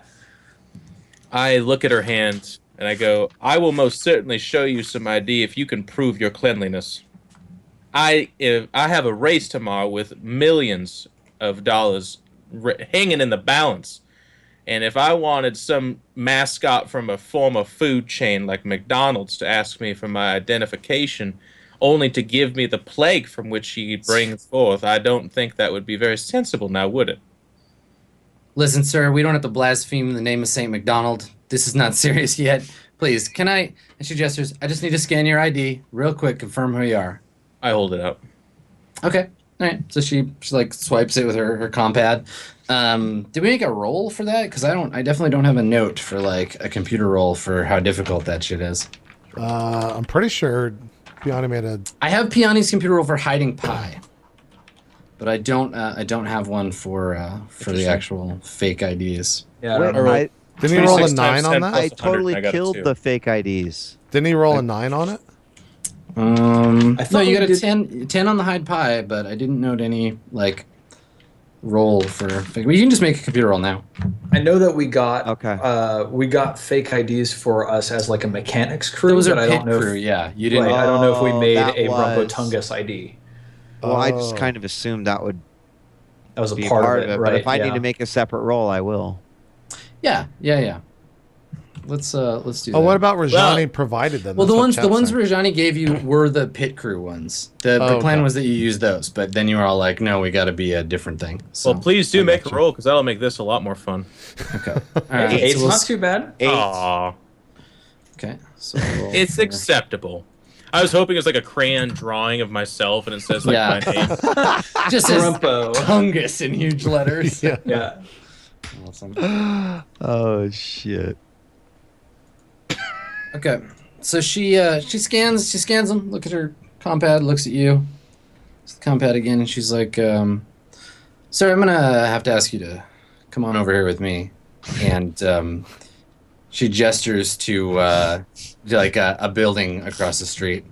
I look at her hand and I go, I will most certainly show you some ID if you can prove your cleanliness. I have a race tomorrow with millions of dollars hanging in the balance. And if I wanted some mascot from a former food chain like McDonald's to ask me for my identification, only to give me the plague from which he brings forth, I don't think that would be very sensible now, would it? Listen, sir, we don't have to blaspheme the name of Saint McDonald. This is not serious yet. Please, can I? And she gestures. I just need to scan your ID real quick, confirm who you are. I hold it up. Okay. All right. So she like swipes it with her compad. Did we make a roll for that? Because I definitely don't have a note for like a computer roll for how difficult that shit is. I'm pretty sure Piani made a. I have Piani's computer roll for hiding pie, but I don't have one for the actual fake IDs. Yeah, Wait, Didn't he roll a 26 9 times on 10 that? plus I 100. totally I got a killed 2. the fake IDs. Didn't he roll a 9 on it? I No, thought you we got a did- 10 on the hide pie, but I didn't note any like roll for fake. Well, you can just make a computer roll now. I know that we got fake fake IDs for us as like a mechanics crew. Those are but I pit don't know crew, if, yeah. You didn't. right, I don't know if we Oh, made that a Brumpo was- Tungus ID. Well, I Oh. just kind of assumed that would That was a be part of it, right? But if I yeah. need to make a separate roll, I will. Yeah. Let's do that. Oh, what about Rajani Well- provided them? Well, That's the what ones Chat's saying. Rajani gave you were the pit crew ones. The Oh, plan okay. was that you use those, but then you were all like, "No, we got to be a different thing." So, Well, please do I make a gotcha. roll, because that'll make this a lot more fun. okay. All right. Hey, so eight's we'll not too bad. 8. Aww. Okay. So we'll It's for- acceptable. I was hoping it was like a crayon drawing of myself, and it says like Yeah. my name. just says Brumpo. Tungus in huge letters. Yeah. Yeah. Awesome. Oh shit. Okay. So she scans them, look at her compad, looks at you. It's the compad again, and she's like, "Sir, I'm gonna have to ask you to come on over here with me." And she gestures to like a building across the street.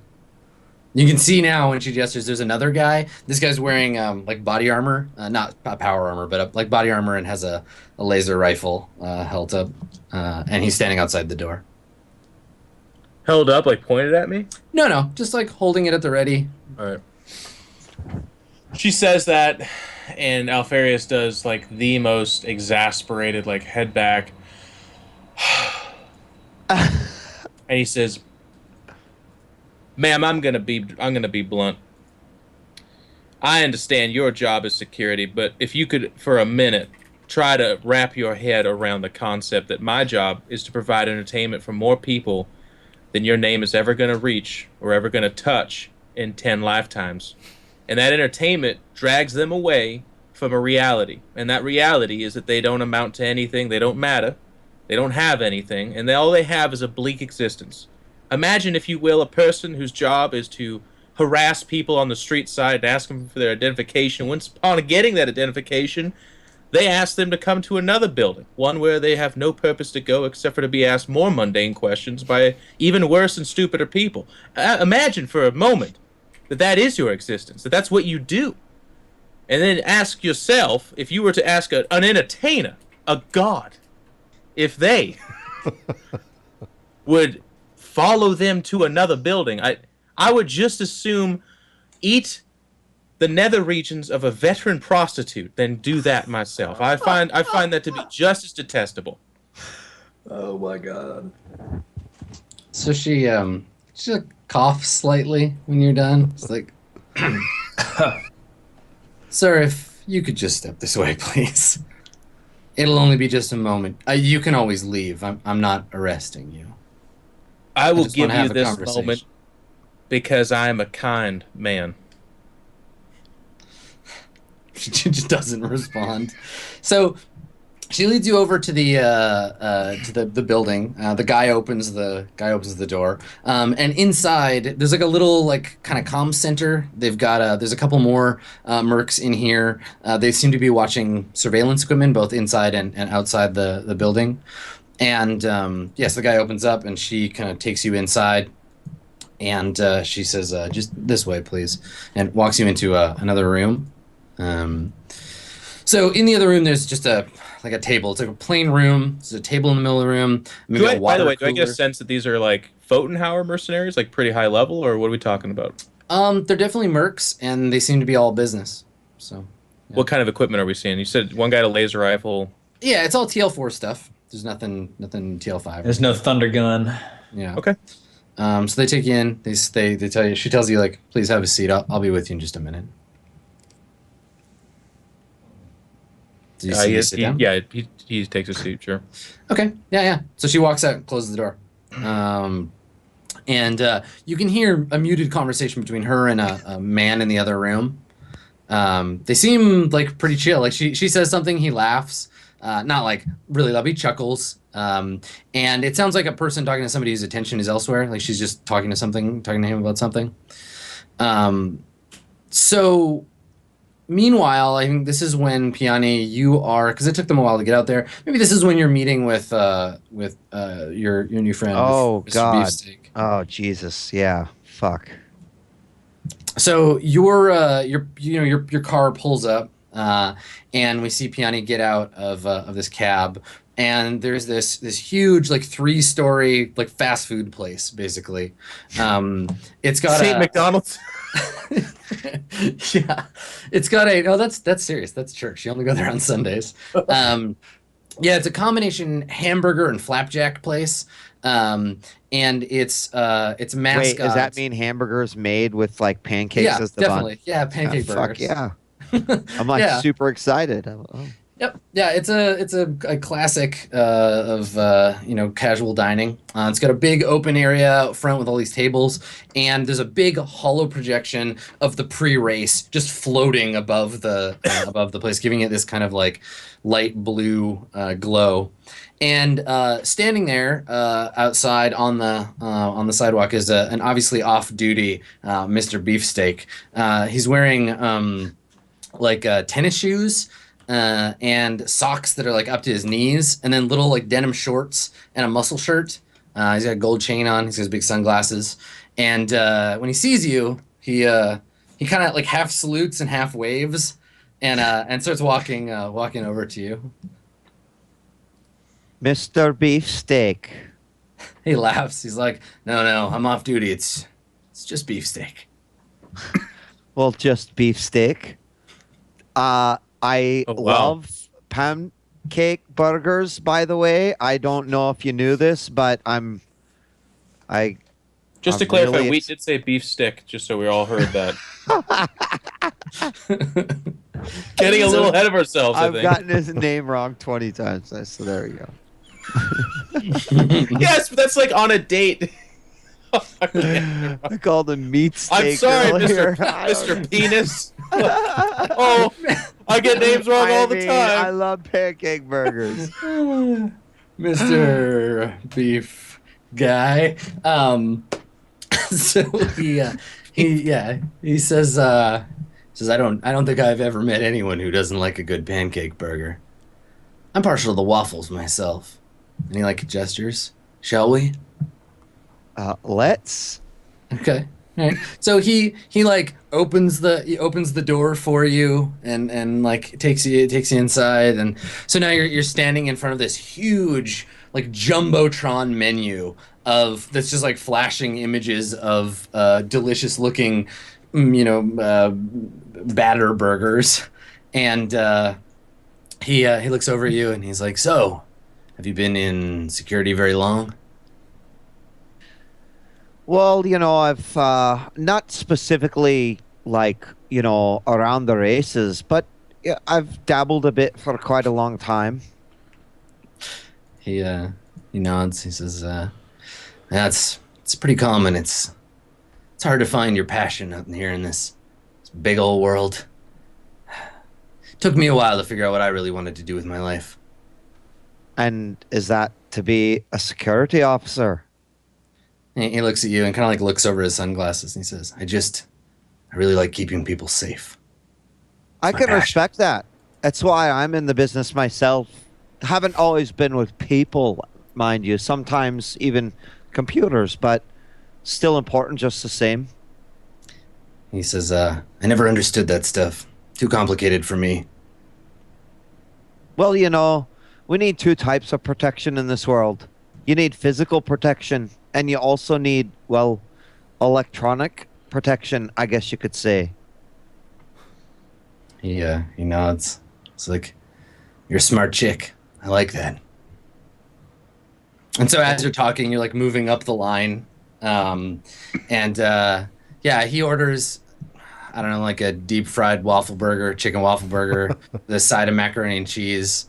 You can see now when she gestures, there's another guy. This guy's wearing like body armor, not power armor, but like body armor, and has a laser rifle held up, and he's standing outside the door. Held up, like pointed at me. No, just like holding it at the ready. All right. She says that, and Alfarius does like the most exasperated, like head back, and he says, "Ma'am, I'm gonna be blunt. I understand your job is security, but if you could, for a minute, try to wrap your head around the concept that my job is to provide entertainment for more people than your name is ever going to reach or ever going to touch in 10 lifetimes. And that entertainment drags them away from a reality. And that reality is that they don't amount to anything, they don't matter, they don't have anything, and all they have is a bleak existence. Imagine, if you will, a person whose job is to harass people on the street side and ask them for their identification. Once upon getting that identification, they ask them to come to another building, one where they have no purpose to go except for to be asked more mundane questions by even worse and stupider people. Imagine for a moment that is your existence, that's what you do. And then ask yourself, if you were to ask an entertainer, a god, if they would follow them to another building. I would just assume eat the nether regions of a veteran prostitute than do that myself. I find that to be just as detestable. Oh my god. So she like, coughs slightly when you're done. It's like, sir, if you could just step this way, please. It'll only be just a moment. You can always leave. I'm not arresting you. I will just wanna give you have a this conversation. moment because I am a kind man. She just doesn't respond. So she leads you over to the building. The guy opens the door, and inside there's like a little like kind of comm center. They've got there's a couple more mercs in here. They seem to be watching surveillance equipment both inside and outside the building. And yes, the guy opens up and she kind of takes you inside. And she says, "Just this way, please," and walks you into another room. So in the other room, there's just a table. It's like a plain room. There's a table in the middle of the room. Maybe a By the water way, do I get a cooler. sense that these are like Pfotenhauer mercenaries, like pretty high level, or what are we talking about? They're definitely mercs, and they seem to be all business. So yeah. What kind of equipment are we seeing? You said one guy had a laser rifle. Yeah, it's all TL4 stuff. There's nothing TL5. There's no thunder gun. Yeah. Okay. So they take you in. They tell you. She tells you like, please have a seat. I'll be with you in just a minute. Do you see me sit down? He takes a seat, sure. Okay. Yeah. So she walks out and closes the door. And you can hear a muted conversation between her and a man in the other room. They seem like pretty chill. Like she says something, he laughs. Not like really loud, he chuckles. And it sounds like a person talking to somebody whose attention is elsewhere. Like she's just talking to him about something. So meanwhile, I think this is when Piani, you are, because it took them a while to get out there. Maybe this is when you're meeting with your new friend. Oh, Mr. God. Beefsteak. Oh, Jesus. Yeah. Fuck. So your car pulls up, and we see Piani get out of this cab, and there's this huge like 3-story like fast food place basically. It's got St. McDonald's. Yeah, it's got that's serious. That's church. You only go there on Sundays. Yeah, it's a combination hamburger and flapjack place. And it's mascot. Wait, does that mean hamburgers made with like pancakes as the definitely. bun? Yeah, pancake burgers. Fuck yeah. I'm like Yeah. super excited. Oh. Yep. Yeah, it's a classic of casual dining. It's got a big open area out front with all these tables, and there's a big hollow projection of the pre-race just floating above the place, giving it this kind of like light blue glow. And standing there outside on the sidewalk is an obviously off-duty Mr. Beefsteak. He's wearing tennis shoes. And socks that are like up to his knees, and then little like denim shorts and a muscle shirt. He's got a gold chain on. He's got his big sunglasses, and when he sees you, he kind of like half salutes and half waves, and starts walking over to you. Mr. Beefsteak. He laughs. He's like, "No, I'm off duty. It's just Beefsteak." Well, just beefsteak. I Oh, wow. love pancake burgers, by the way. I don't know if you knew this, but Just to I'm clarify, really we did say beef stick, just so we all heard that. Getting a little ahead of ourselves, I I've think. gotten his name wrong 20 times, so there we go. Yes, but that's like on a date. I called him meat steak. I'm sorry, earlier. Mr. Penis. Oh, I get names wrong all the I time. love pancake burgers. Mr. Beef guy. So he says I don't think I've ever met anyone who doesn't like a good pancake burger. I'm partial to the waffles myself. And he like gestures. Shall we? Let's. Okay. All right. So he like opens the door for you and like takes you inside, and so now you're standing in front of this huge like jumbotron menu that's just like flashing images of delicious looking batter burgers, and he looks over at you and he's like, "So, Have you been in security very long? Well, I've not specifically like, around the races, but yeah, I've dabbled a bit for quite a long time. He nods. He says, "That's it's pretty common. It's hard to find your passion out here in this big old world. Took me a while to figure out what I really wanted to do with my life." And is that to be a security officer? And he looks at you and kind of like looks over his sunglasses and he says, I really like keeping people safe. I my can passion. respect that. That's why I'm in the business myself. Haven't always been with people, mind you, sometimes even computers, but still important just the same. He says, I never understood that stuff. Too complicated for me. Well, we need two types of protection in this world. You need physical protection, and you also need, well, electronic protection, I guess you could say. He nods. It's like, you're a smart chick. I like that. And so as you're talking, you're like moving up the line. Yeah, he orders, I don't know, like a deep fried waffle burger, chicken waffle burger, the side of macaroni and cheese,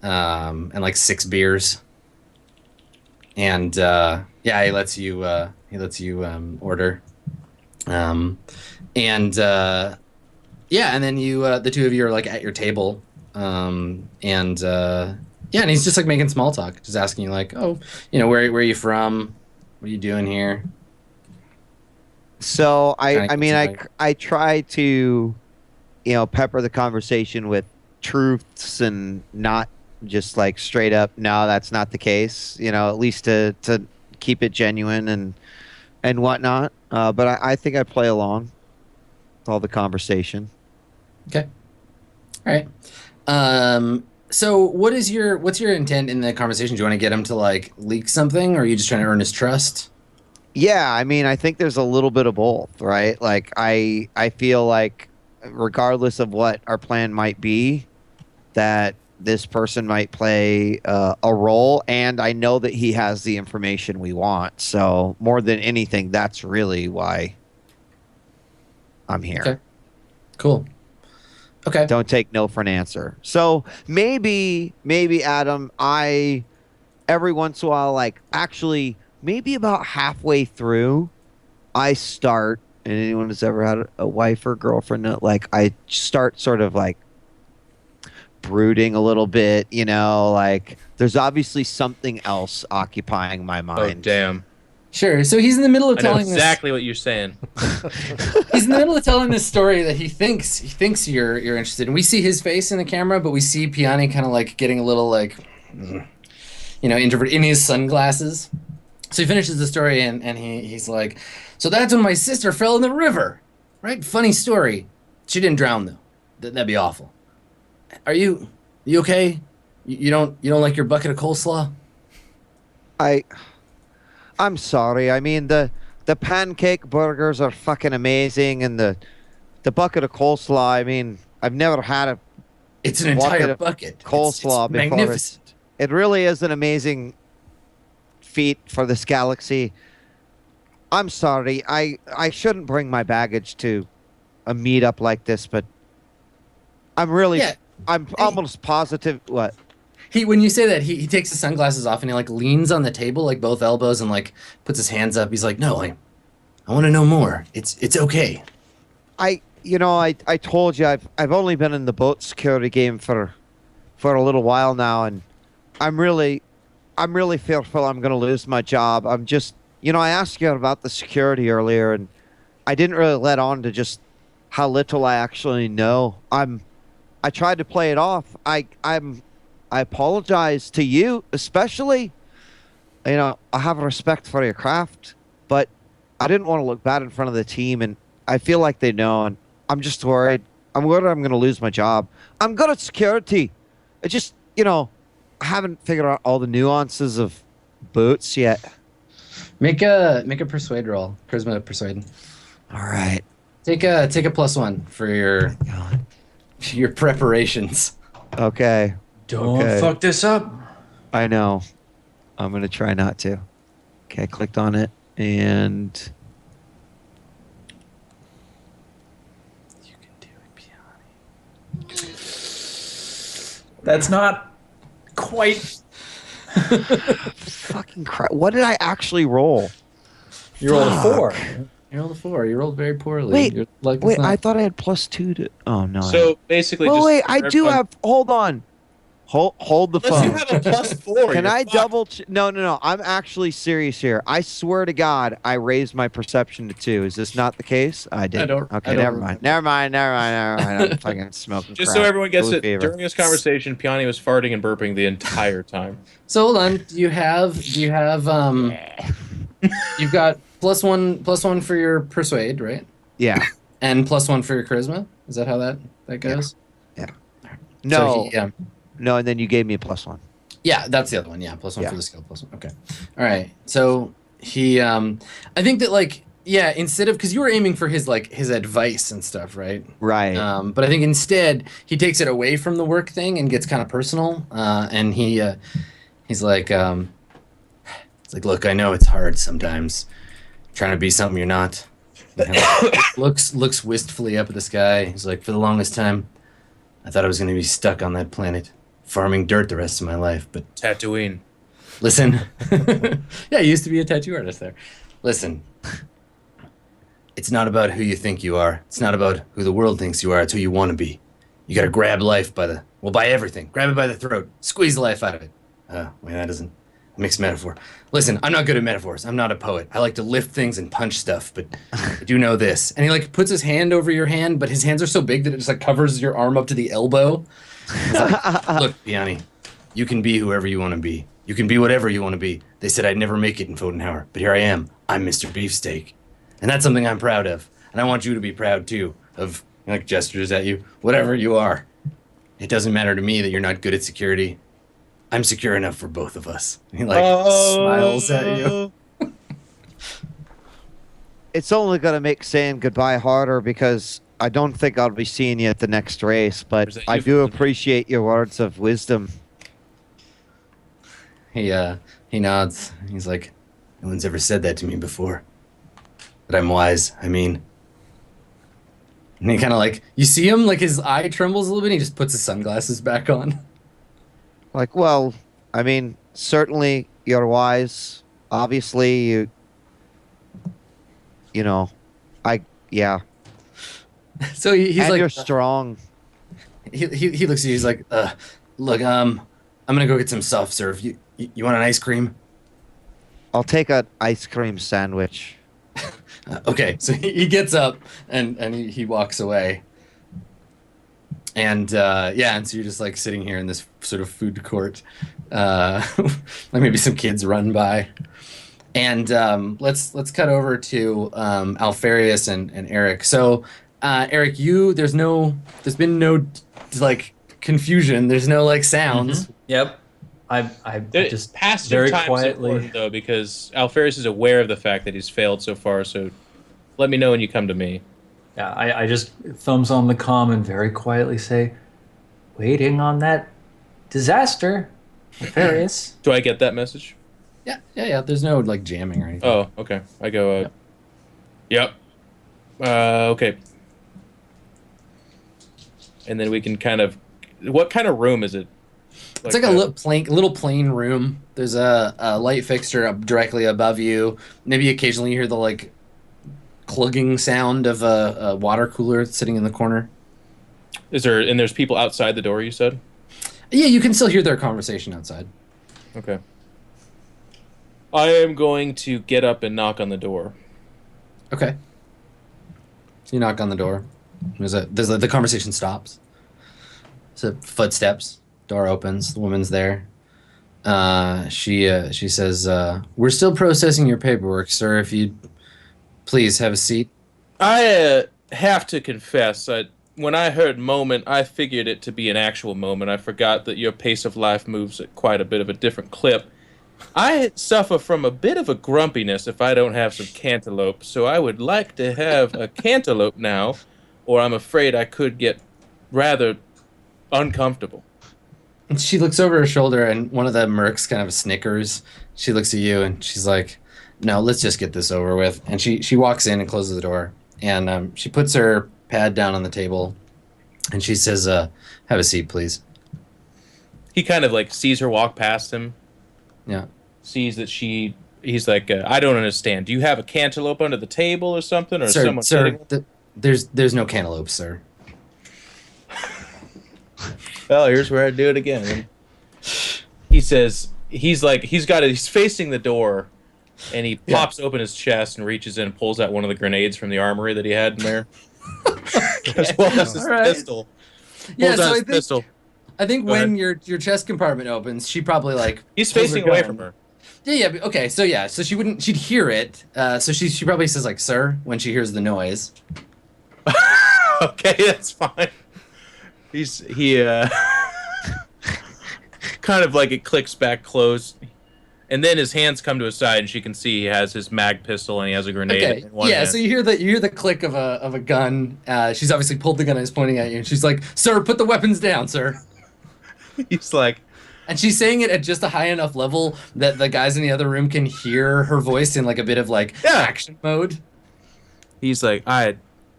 and like 6 beers. And yeah, he lets you order. Yeah, and then the two of you are like at your table. Yeah, and he's just like making small talk, just asking you like, oh, where are you from? What are you doing here? So Kinda I mean, gets you I try to, pepper the conversation with truths and not just like straight up, no, that's not the case. At least to keep it genuine and whatnot. But I think I play along with all the conversation. Okay. All right. So what's your intent in the conversation? Do you want to get him to like leak something, or are you just trying to earn his trust? Yeah, I mean, I think there's a little bit of both, right? Like I feel like regardless of what our plan might be, that this person might play a role, and I know that he has the information we want. So more than anything, that's really why I'm here. Okay. Cool. Okay. Don't take no for an answer. So maybe Adam, I every once in a while, like actually maybe about halfway through, I start, and anyone who's ever had a wife or girlfriend, like I start sort of like brooding a little bit, like there's obviously something else occupying my Oh mind. damn! Sure. So he's in the middle of I know telling exactly what you're saying. he's in the middle of telling this story that he thinks you're interested in. We see his face in the camera, but we see Piani kind of like getting a little like introvert in his sunglasses. So he finishes the story and he's like, so that's when my sister fell in the river, right? Funny story. She didn't drown though. That'd be awful. Are you okay? You don't like your bucket of coleslaw? I'm sorry. I mean the pancake burgers are fucking amazing, and the bucket of coleslaw. I mean, I've never had a It's an entire bucket. coleslaw It's before. magnificent. It really is an amazing feat for this galaxy. I'm sorry. I shouldn't bring my baggage to a meetup like this, but Yeah. I'm almost positive. What? When you say that, he takes his sunglasses off and he like leans on the table, like both elbows, and like puts his hands up. He's like, "No, I want to know more. It's okay." I told you I've only been in the boat security game for a little while now, and I'm really fearful I'm going to lose my job. I'm just, I asked you about the security earlier, and I didn't really let on to just how little I actually know. I tried to play it off. I apologize to you, especially. I have respect for your craft, but I didn't want to look bad in front of the team, and I feel like they know, and I'm just worried. I'm worried I'm going to lose my job. I'm good at security. I just, I haven't figured out all the nuances of boots yet. Make a persuade roll, charisma persuade. All right. Take a +1 for your preparations. Okay. Don't Okay. fuck this up. I know. I'm gonna try not to. Okay, I clicked on it, and You can do it, Piani. That's not quite. fucking crap. What did I actually roll? You rolled a 4. You rolled a 4. You rolled very poorly. Wait, You're, like, Wait, it's not... I thought I had +2 to. Oh no. So basically, Well, just wait, I for do everyone- have. Hold on. Hold the Unless you phone. have a +4. Can you're I fucked. double? No. I'm actually serious here. I swear to God, I raised my perception to 2. Is this not the case? I did. don't- Okay, I don't never mind. Never mind. I'm fucking smoking Just crap. so everyone gets Blue it, fever. during this conversation, Piani was farting and burping the entire time. So hold on. Do you have you've got +1 for your persuade, right? Yeah. And +1 for your charisma? Is that how that goes? No. So No, and then you gave me a +1. yeah, that's the other one. Yeah, +1 Yeah. for the skill, +1. Okay. All right. So he I think that, like, yeah, instead of, because you were aiming for his advice and stuff, right? Right. But I think instead he takes it away from the work thing and gets kind of personal. And he's like, it's like, look, I know it's hard sometimes trying to be something you're not. He kind of looks wistfully up at the sky. He's like, for the longest time, I thought I was going to be stuck on that planet, farming dirt the rest of my life. But Tatooine. listen, yeah, I used to be a tattoo artist there. Listen, it's not about who you think you are. It's not about who the world thinks you are. It's who you want to be. You got to grab life by everything. Grab it by the throat. Squeeze the life out of it. Wait, that isn't a mixed metaphor. Listen, I'm not good at metaphors. I'm not a poet. I like to lift things and punch stuff, but I do know this. And he, like, puts his hand over your hand, but his hands are so big that it just, like, covers your arm up to the elbow. He's like, look, Piani, you can be whoever you want to be. You can be whatever you want to be. They said I'd never make it in Fodenhauer, but here I am. I'm Mr. Beefsteak. And that's something I'm proud of. And I want you to be proud, too, of, like, gestures at you. Whatever you are. It doesn't matter to me that you're not good at security. I'm secure enough for both of us. He, like, smiles at you. It's only going to make saying goodbye harder because I don't think I'll be seeing you at the next race, but I do appreciate your words of wisdom. He nods. He's like, no one's ever said that to me before. But I'm wise, I mean. And he kind of, like, you see him, like, his eye trembles a little bit, and he just puts his sunglasses back on. Like, well, I mean, certainly you're wise. Obviously, you know, yeah. So he's And like, you're strong. he looks at you, he's like, look, I'm gonna go get some soft serve. You want an ice cream? I'll take an ice cream sandwich. Okay, so he gets up and he walks away. And and so you're just, like, sitting here in this sort of food court. Like, maybe some kids run by. And let's cut over to Alfarius and Eric. So Eric, there's been no, like, confusion. There's no, like, sounds. Yep. I just Passive very time's quietly. important, though, because Alfarius is aware of the fact that he's failed so far, so let me know when you come to me. Yeah, I just thumbs on the comm and very quietly say, waiting on that disaster. Nefarious. Do I get that message? Yeah. There's no, like, jamming or anything. Oh, okay. I go, yep. Okay. And then we can kind of... What kind of room is it? It's like a little plain room. There's a light fixture up directly above you. Maybe occasionally you hear the, like, clugging sound of a water cooler sitting in the corner. There's people outside the door, you said? Yeah, you can still hear their conversation outside. Okay. I am going to get up and knock on the door. Okay. So you knock on the door. The conversation stops. So footsteps. Door opens. The woman's there. She says, "We're still processing your paperwork, sir. If you'd please have a seat." I have to confess, when I heard moment, I figured it to be an actual moment. I forgot that your pace of life moves at quite a bit of a different clip. I suffer from a bit of a grumpiness if I don't have some cantaloupe, so I would like to have a cantaloupe now, or I'm afraid I could get rather uncomfortable. And she looks over her shoulder, and one of the mercs kind of snickers. She looks at you, and she's like, "No, let's just get this over with." And she walks in and closes the door, and she puts her pad down on the table, and she says, "Have a seat, please." He kind of like sees her walk past him, Yeah. sees that he's like, I don't understand. Do you have a cantaloupe under the table or something, or is Sir, someone sir, kidding? there's no cantaloupe, sir. Well, here's where I do it again. He says he's facing the door, and he pops open his chest and reaches in and pulls out one of the grenades from the armory that he had in there, as well as his Alright. pistol. Yeah, Pulls out so his pistol. I think Go when your chest compartment opens, she probably like He's pulls facing her away gun. from her. Yeah. Okay. So she'd hear it. So she probably says like "sir" when she hears the noise. Okay, that's fine. He kind of like it clicks back closed, and then his hands come to his side, and she can see he has his mag pistol and he has a grenade Okay. in one Yeah. hand. So you hear the click of a gun. She's obviously pulled the gun and is pointing at you, and she's like, "Sir, put the weapons down, sir." He's like, And she's saying it at just a high enough level that the guys in the other room can hear her voice in like a bit of like action mode. I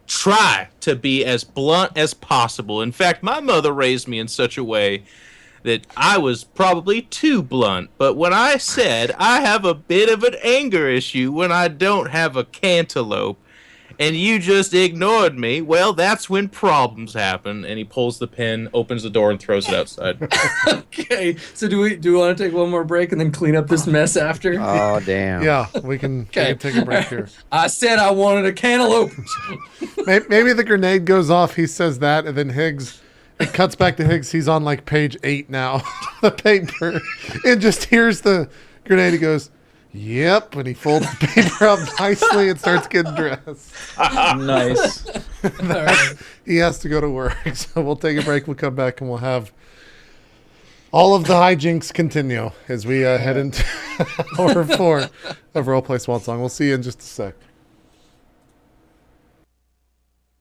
try to be as blunt as possible. In fact, my mother raised me in such a way that I was probably too blunt. But when I said I have a bit of an anger issue when I don't have a cantaloupe, and you just ignored me, well, that's when problems happen. And he pulls the pin, opens the door, and throws it outside. Okay. So do we want to take one more break and then clean up this mess after? Oh, damn. Yeah, we can take a break here. I said I wanted a cantaloupe. Maybe the grenade goes off. He says that, and then Higgs. It cuts back to Higgs. He's on like page 8 now, the paper, and just hears the grenade. He goes, "Yep," and he folds the paper up nicely and starts getting dressed. Nice. He has to go to work, so we'll take a break. We'll come back and we'll have all of the hijinks continue as we head into hour 4 of RollPlay Swan Song. We'll see you in just a sec.